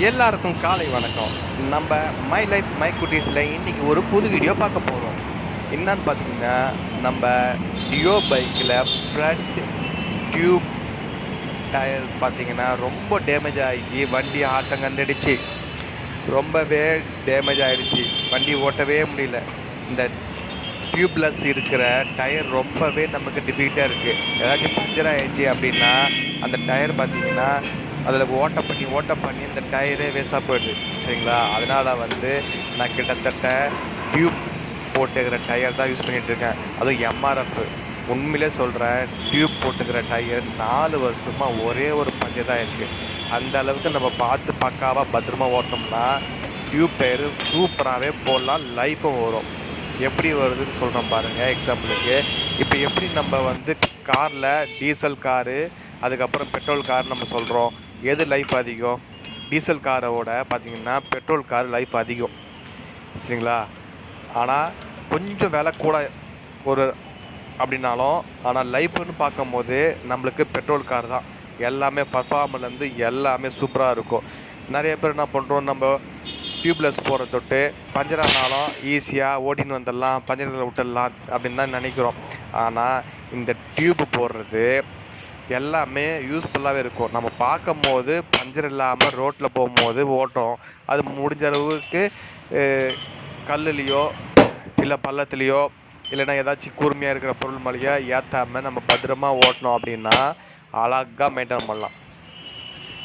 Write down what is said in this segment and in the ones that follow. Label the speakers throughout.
Speaker 1: எல்லாருக்கும் காலை வணக்கம். நம்ம மை லைஃப் மை குட்டீஸில் இன்றைக்கி ஒரு புது வீடியோ பார்க்க போகிறோம். என்னன்னு பார்த்தீங்கன்னா, நம்ம டியோ பைக்கில் ஃப்ரண்ட் டியூப் டயர் பார்த்திங்கன்னா ரொம்ப டேமேஜ் ஆகி வண்டி ஆட்டம் கண்டுடுச்சு. ரொம்பவே டேமேஜ் ஆகிடுச்சு. வண்டி ஓட்டவே முடியல. இந்த டியூப்லெஸ் இருக்கிற டயர் ரொம்பவே நமக்கு டிஃபிகல்ட்டாக இருக்குது. ஏதாச்சும் பஞ்சர் ஆகிடுச்சு அப்படின்னா அந்த டயர் பார்த்திங்கன்னா அதில் ஓட்ட பண்ணி இந்த டயரே வேஸ்ட்டாக போயிடுது. சரிங்களா? அதனால் நான் கிட்டத்தட்ட டியூப் போட்டுக்கிற டயர் தான் யூஸ் பண்ணிகிட்ருக்கேன். அதுவும் எம்ஆர்எஃப். உண்மையிலே சொல்கிறேன், டியூப் போட்டுக்கிற டயர் 4 வருஷமாக ஒரே ஒரு பஞ்சர் தான் இருக்குது. அந்த அளவுக்கு நம்ம பார்த்து பக்காவாக பத்திரமா ஓட்டோம்னா டியூப் டயரு சூப்பராகவே போடலாம், லைஃப்பும் வரும். எப்படி வருதுன்னு சொல்கிறோம் பாருங்கள். எக்ஸாம்பிளுக்கு இப்போ எப்படி நம்ம காரில் டீசல் காரு அதுக்கப்புறம் பெட்ரோல் கார் நம்ம சொல்கிறோம், எது லைஃப் அதிகம்? டீசல் காரோட பார்த்திங்கன்னா பெட்ரோல் கார் லைஃப் அதிகம். சரிங்களா? ஆனால் கொஞ்சம் விலை கூட ஒரு அப்படின்னாலும், ஆனால் லைஃப்னு பார்க்கும்போது நம்மளுக்கு பெட்ரோல் கார் தான். எல்லாமே பர்ஃபார்மன்லேருந்து எல்லாமே சூப்பராக இருக்கும். நிறைய பேர் என்ன பண்ணுறோம், நம்ம டியூப்லெஸ் போகிற தொட்டு பஞ்சர் ஆனாலும் ஈஸியாக ஓட்டின்னு வந்துடலாம், பஞ்சரில் விட்டுடலாம் அப்படின்னு தான் நினைக்கிறோம். ஆனால் இந்த டியூப் போடுறது எல்லாமே யூஸ்ஃபுல்லாகவே இருக்கும். நம்ம பார்க்கும்போது பஞ்சர் இல்லாமல் ரோட்டில் போகும்போது ஓட்டம் அது முடிஞ்ச அளவுக்கு கல்லுலேயோ இல்லை பள்ளத்துலேயோ இல்லைன்னா ஏதாச்சும் கூர்மையாக இருக்கிற பொருள் மொழியாக ஏற்றாமல் நம்ம பத்திரமா ஓட்டினோம் அப்படின்னா அழகாக மெயின்டைன் பண்ணலாம்.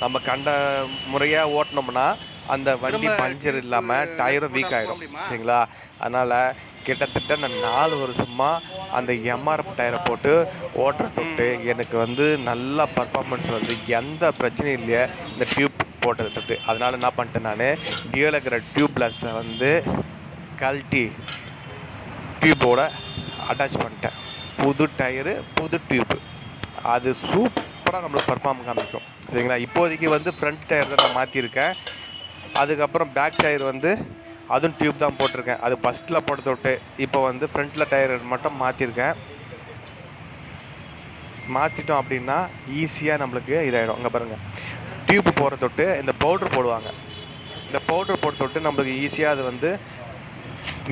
Speaker 1: நம்ம கண்ட முறையாக ஓட்டினோம்னா அந்த வண்டி பஞ்சர் இல்லாமல் டயரும் வீக் ஆகிடும். சரிங்களா? அதனால் கிட்டத்தட்ட நான் 4 வருஷமாக அந்த எம்ஆர்எஃப் டயரை போட்டு ஓட்டுற தொட்டு எனக்கு நல்லா பர்ஃபார்மன்ஸ் எந்த பிரச்சனையும் இல்லையா இந்த டியூப் போட்டது தொட்டு. அதனால் என்ன பண்ணிட்டேன், நான் டியோவில் இருக்கிற டியூப்லெஸ்ஸை கழட்டி டியூப்போட அட்டாச் பண்ணிட்டேன். புது டயரு புது டியூப்பு, அது சூப்பராக நம்மளுக்கு பர்ஃபார்ம் காமிக்கும். சரிங்களா? இப்போதைக்கு ஃப்ரண்ட் டயர் தான் நான் மாற்றிருக்கேன். அதுக்கப்புறம் பேக் டயர் அதுவும் டியூப் தான் போட்டிருக்கேன். அது ஃபஸ்ட்டில் போட்டு தொட்டு இப்போ ஃப்ரண்ட்டில் டயர் மட்டும் மாற்றிருக்கேன். மாற்றிட்டோம் அப்படின்னா ஈஸியாக நம்மளுக்கு இதாகிடும். அங்கே பாருங்கள், டியூப் போகிற தொட்டு இந்த பவுட்ரு போடுவாங்க. இந்த பவுட்ரு போட்டு தொட்டு நம்மளுக்கு ஈஸியாக அது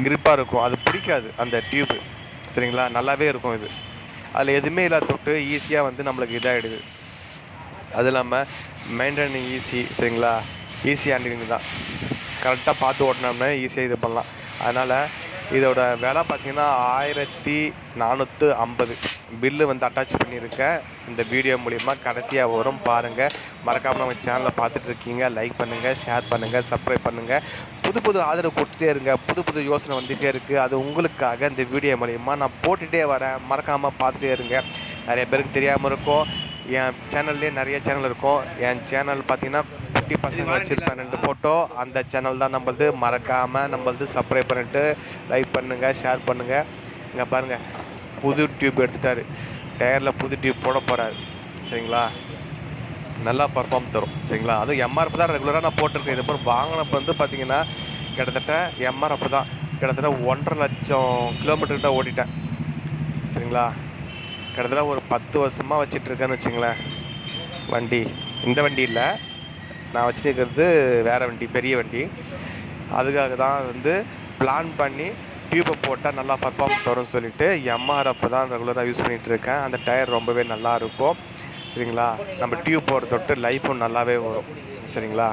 Speaker 1: கிரிப்பாக இருக்கும். அது பிடிக்காது அந்த டியூப்பு. சரிங்களா? நல்லாவே இருக்கும். இது அதில் எதுவுமே இல்லாத தொட்டு ஈஸியாக நம்மளுக்கு இதாகிடுது. அது இல்லாமல் மெயின்டைனிங் ஈஸி. சரிங்களா? ஈஸி ஹேண்டிலிங் தான். கரெக்டாக பார்த்து ஓட்டினோம்னா ஈஸியாக இது பண்ணலாம். அதனால் இதோட விலை பார்த்திங்கன்னா 1450 பில்லு அட்டாச் பண்ணியிருக்கேன். இந்த வீடியோ மூலிமா கடைசியாக வரும், பாருங்கள். மறக்காமல் நம்ம சேனலை பார்த்துட்ருக்கீங்க, லைக் பண்ணுங்கள், ஷேர் பண்ணுங்கள், சப்ஸ்கிரைப் பண்ணுங்கள். புது புது ஆதரவு கொடுத்துட்டே இருங்க. புது புது யோசனை வந்துகிட்டே இருக்குது. அது உங்களுக்காக இந்த வீடியோ மூலிமா நான் போட்டுகிட்டே வரேன். மறக்காமல் பார்த்துட்டே இருங்க. நிறைய பேருக்கு தெரியாமல் இருக்கும், என் சேனல்லே நிறைய சேனல் இருக்கும். என் சேனல் பார்த்திங்கன்னா குட்டி பசங்க வச்சுருப்பேன் 2 ஃபோட்டோ. அந்த சேனல் தான் நம்மளது. மறக்காமல் சப்ஸ்கிரைப் பண்ணிவிட்டு லைக் பண்ணுங்கள், ஷேர் பண்ணுங்கள். இங்கே பாருங்கள், புது டியூப் எடுத்துட்டார். டயரில் புது டியூப் போட போகிறாரு. சரிங்களா? நல்லா பர்ஃபார்ம் தரும். சரிங்களா? அதுவும் எம்ஆர்எஃப் தான் ரெகுலராக நான் போட்டிருக்கேன். இதுக்கப்புறம் வாங்கினப்போ பார்த்திங்கன்னா கிட்டத்தட்ட எம்ஆர்எஃப் தான் கிட்டத்தட்ட 1.5 லட்சம் கிலோமீட்டர்கிட்ட ஓட்டிட்டேன். சரிங்களா? கிட்டத்தட்ட ஒரு 10 வருஷமாக வச்சிட்ருக்கேன்னு வச்சுங்களேன் வண்டி. இந்த வண்டி இல்லை, நான் வச்சுருக்கிறது வேறு வண்டி, பெரிய வண்டி. அதுக்காக தான் பிளான் பண்ணி டியூப்பை போட்டால் நல்லா பர்ஃபார்மன்ஸ் வரும்னு சொல்லிவிட்டு எம்ஆர்எஃப் தான் ரெகுலராக யூஸ் பண்ணிகிட்ருக்கேன். அந்த டயர் ரொம்பவே நல்லாயிருக்கும். சரிங்களா? நம்ம டியூப் போகிற தொட்டு லைஃப்பும் நல்லாவே வரும். சரிங்களா?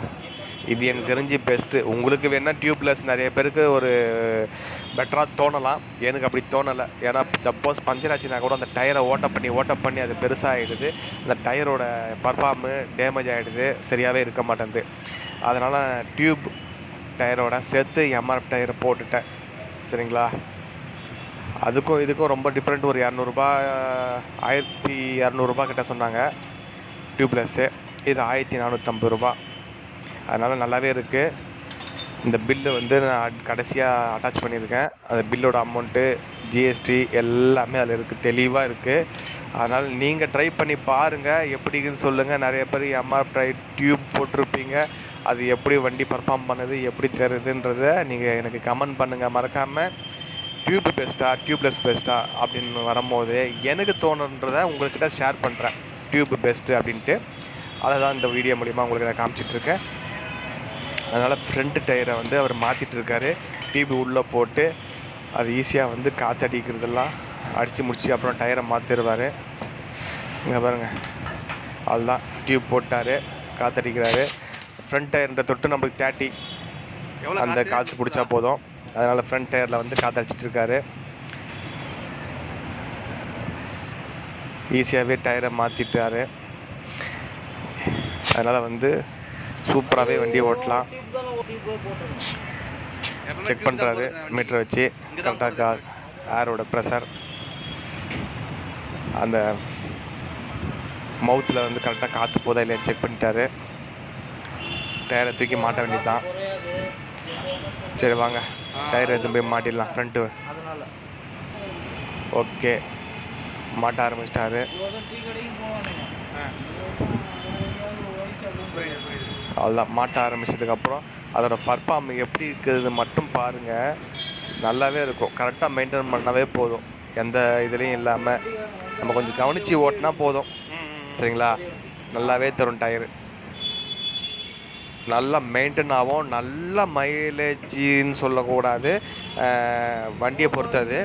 Speaker 1: இது எனக்கு தெரிஞ்சு பெஸ்ட்டு. உங்களுக்கு வேணால் டியூப்லெஸ் நிறைய பேருக்கு ஒரு பெட்டராக தோணலாம். எனக்கு அப்படி தோணலை. ஏன்னா சப்போஸ் பஞ்சர் ஆச்சுன்னா கூட அந்த டயரை ஓட்ட பண்ணி அது பெருசாகிடுது. அந்த டயரோட பர்ஃபார்மு டேமேஜ் ஆகிடுது, சரியாகவே இருக்க மாட்டேங்குது. அதனால் டியூப் டயரோட சேர்த்து எம்ஆர்எஃப் டயரை போட்டுட்டேன். சரிங்களா? அதுக்கும் இதுக்கும் ரொம்ப டிஃப்ரெண்ட். ஒரு 200 1200 கிட்ட சொன்னாங்க டியூப்லெஸ்ஸு. இது 1450. அதனால் நல்லாவே இருக்குது. இந்த பில்லு நான் கடைசியாக அட்டாச் பண்ணியிருக்கேன். அந்த பில்லோட அமௌண்ட்டு, ஜிஎஸ்டி எல்லாமே அதில் இருக்குது, தெளிவாக இருக்குது. அதனால் நீங்கள் ட்ரை பண்ணி பாருங்கள், எப்படின்னு சொல்லுங்கள். நிறைய பேர் எம்ஆர்எஃப் டியூப் போட்டிருப்பீங்க. அது எப்படி வண்டி பர்ஃபார்ம் பண்ணுது, எப்படி தருதுன்றதை நீங்கள் எனக்கு கமெண்ட் பண்ணுங்கள். மறக்காமல் டியூப் பெஸ்ட்டா டியூப்லெஸ் பெஸ்ட்டா அப்படின்னு வரும்போது எனக்கு தோணுன்றதை உங்கள்கிட்ட ஷேர் பண்ணுறேன். டியூப் பெஸ்ட்டு அப்படின்ட்டு அதை தான் இந்த வீடியோ மூலிமா உங்களுக்கு நான் காமிச்சிட்ருக்கேன். அதனால் ஃப்ரண்ட் டயரை வந்து அவர் மாற்றிட்டு இருக்காரு. டியூப் உள்ளே போட்டு அது ஈஸியாக வந்து காற்றடிக்கிறதெல்லாம் அடித்து முடிச்சு அப்புறம் டயரை மாற்றிடுவார். இங்கே பாருங்கள், அதுதான் டியூப் போட்டார், காற்றடிக்கிறாரு. ஃப்ரண்ட் டயர்ன்ற தொட்டு நம்மளுக்கு 30 அந்த காற்று பிடிச்சா போதும். அதனால் ஃப்ரண்ட் டயரில் வந்து காற்றடிச்சிட்டு இருக்காரு. ஈஸியாகவே டயரை மாற்றிட்டாரு. அதனால் வந்து சூப்பராகவே வண்டியை ஓட்டலாம். செக் பண்ணுறாரு மீட்டரை வச்சு கரெக்டாக ஏரோட ப்ரெஷர் அந்த மவுத்தில் வந்து கரெக்டாக காற்று போதா இல்லையா செக் பண்ணிட்டாரு. டயரை தூக்கி மாட்ட வேண்டியது தான். சரி வாங்க டயர் எடுத்து போய் மாட்டிடலாம் ஃப்ரண்ட்டு. ஓகே, மாட்ட ஆரம்பிச்சிட்டாரு. அவ்வளோதான், மாட்ட ஆரம்பிச்சதுக்கப்புறம் அதோடய பர்ஃபார்ம் எப்படி இருக்கிறது மட்டும் பாருங்கள். நல்லாவே இருக்கும். கரெக்டாக மெயின்டைன் பண்ணாவே போதும், எந்த இதுலேயும் இல்லாமல் நம்ம கொஞ்சம் கவனித்து ஓட்டினா போதும். சரிங்களா? நல்லாவே தரும் டயரு. நல்லா மெயின்டைன் ஆகும். நல்ல மைலேஜின்னு சொல்லக்கூடாது, வண்டியை பொறுத்தது.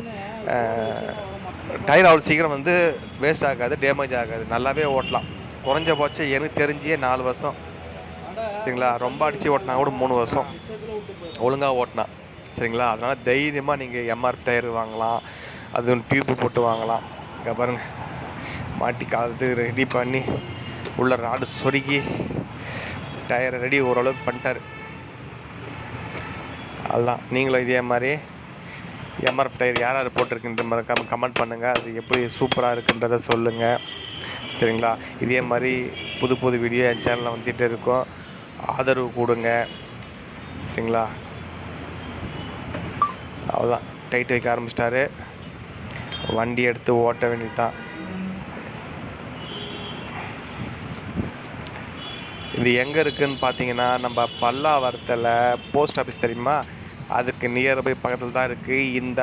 Speaker 1: டயர் அவ்வளோ சீக்கிரம் வந்து வேஸ்ட் ஆகாது, டேமேஜ் ஆகாது. நல்லாவே ஓட்டலாம். குறைஞ்சபட்சம் எனக்கு தெரிஞ்சே 4 வருஷம். சரிங்களா? ரொம்ப அடித்து ஓட்டினா கூட 3 வருஷம் ஒழுங்காக ஓட்டினா. சரிங்களா? அதனால் தைரியமாக நீங்கள் எம்ஆர்எஃப் டயர் வாங்கலாம். அது டியூப்பு போட்டு வாங்கலாம். இங்கே பாருங்கள், மாட்டி காலத்து ரெடி பண்ணி உள்ள ராடு சொருகி டயரை ரெடி ஓரளவுக்கு பண்ணிட்டார். அதுதான், நீங்களும் இதே மாதிரி எம்ஆர்எஃப் டயர் யார் யார் போட்டிருக்குன்ற மாதிரி கமெண்ட் பண்ணுங்கள். அது எப்படி சூப்பராக இருக்குன்றதை சொல்லுங்கள். சரிங்களா? இதே மாதிரி புது புது வீடியோ என் சேனலில் வந்துகிட்டே இருக்கும். ஆதரவு கொடுங்க. சரிங்களா? அவ்வளோதான், டைட் வைக்க ஆரம்பிச்சிட்டாரு. வண்டி எடுத்து ஓட்ட வேண்டியது தான். இது எங்கே இருக்குதுன்னு பார்த்தீங்கன்னா, நம்ம பல்லாவரத்தில் போஸ்ட் ஆஃபீஸ் தெரியுமா, அதுக்கு நியர்பை பக்கத்தில் தான் இருக்குது இந்த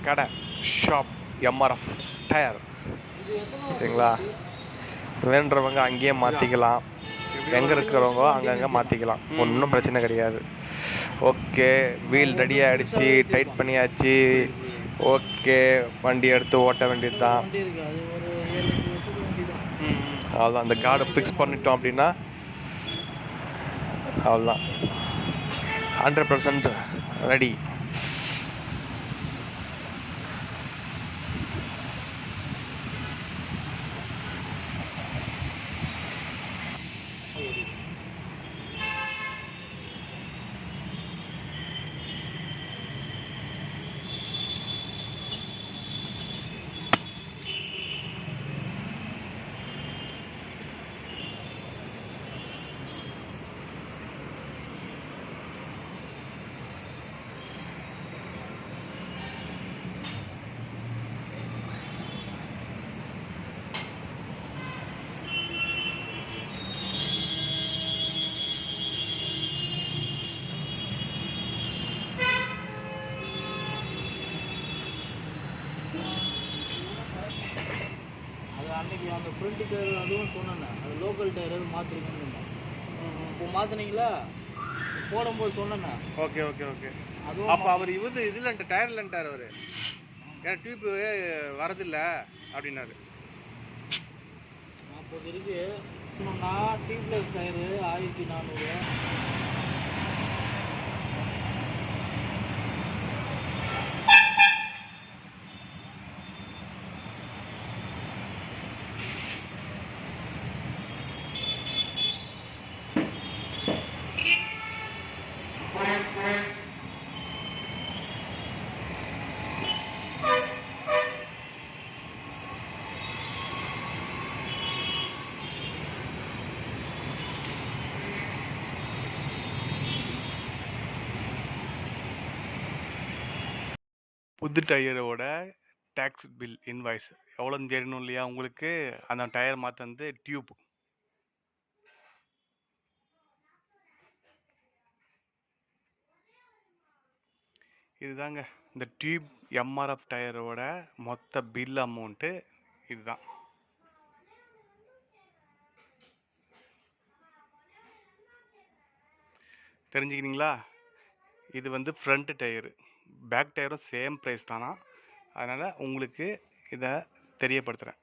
Speaker 1: கடை ஷாப் எம்ஆர்எஃப் டயர். சரிங்களா? வேண்டுறவங்க அங்கேயே மாற்றிக்கலாம். எங்கே இருக்கிறவங்க அங்கங்கே மாற்றிக்கலாம், ஒன்றும் பிரச்சனை கிடையாது. ஓகே, வீல் ரெடியாக ஆகிடுச்சு, டைட் பண்ணியாச்சு. ஓகே, வண்டி எடுத்து ஓட்ட வேண்டியது தான். அவ்வளோதான், அந்த கார்டை ஃபிக்ஸ் பண்ணிட்டோம் அப்படின்னா அவ்வளோதான், 100% ரெடி.
Speaker 2: அன்றைக்கி அந்த ஃப்ரண்ட் டயர் அதுவும் சொன்னேன், அது லோக்கல் டயர் மாற்றிருக்கேன்னு. இப்போ மாற்றினீங்களா? போடும்போது சொன்னேண்ணா.
Speaker 1: Okay okay okay. அதுவும் அப்போ அவர் இதில் டயர் இல்லைன்ட்டார் அவர். ஏன்னா டியூப்பு வரதில்லை அப்படின்னாரு.
Speaker 2: அப்போது இருக்கு டியூப்லெஸ் டயரு 1400.
Speaker 1: புது டயரோட டேக்ஸ் பில் இன்வாய்ஸ் எவ்வளோன்னு தெரியணும் இல்லையா உங்களுக்கு? அந்த டயர் மாற்ற வந்து டியூப். இதுதாங்க இந்த டியூப் எம்ஆர்எஃப் டயரோட மொத்த பில் அமௌண்ட்டு இதுதான்.
Speaker 3: தெரிஞ்சுக்கினீங்களா? இது வந்து ஃப்ரண்ட் டயரு, பேக் டயரும் சேம் ப்ரைஸ் தானா. அதனால் உங்களுக்கு இதை தெரியப்படுத்துகிறேன்.